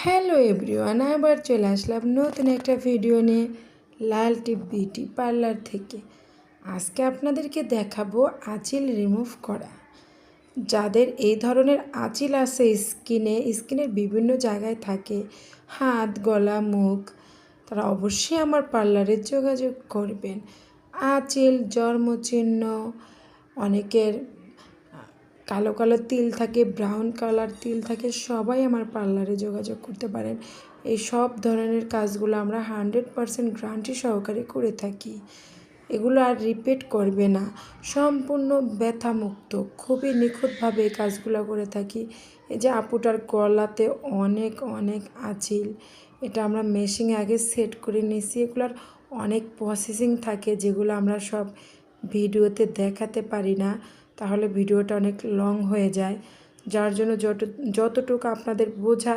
Hello everyone, আবার চলে আসলাম নতুন একটা ভিডিও নিয়ে লাল টিপ বিউটি পার্লার থেকে। আজকে আপনাদেরকে দেখাবো আঁচিল রিমুভ করা। যাদের এই ধরনের আঁচিল আছে স্কিনের বিভিন্ন জায়গায় থাকে, হাত, গলা, মুখ, তারা অবশ্যই আমার পার্লারে যোগাযোগ করবেন। আঁচিল, জন্মচিহ্ন, অনেকের কালো কালো তিল থাকে, ব্রাউন কালার তিল থাকে, সবাই আমার পার্লারে যোগাযোগ করতে পারেন। এই সব ধরনের কাজগুলো আমরা 100% গ্যারান্টি সহকারে করে থাকি। এগুলো আর রিপিট করবে না, সম্পূর্ণ ব্যথামুক্ত, খুবই নিখুঁতভাবে এই কাজগুলো করে থাকি। এই যে আপুটার গলাতে অনেক অনেক আঁচিল, এটা আমরা মেশিনে আগে সেট করে নিয়েছি। এগুলোর অনেক প্রসেসিং থাকে যেগুলো আমরা সব ভিডিওতে দেখাতে পারি না, তাহলে ভিডিওটা অনেক লং হয়ে যায়। যার জন্য যতটুকু আপনাদের বোঝা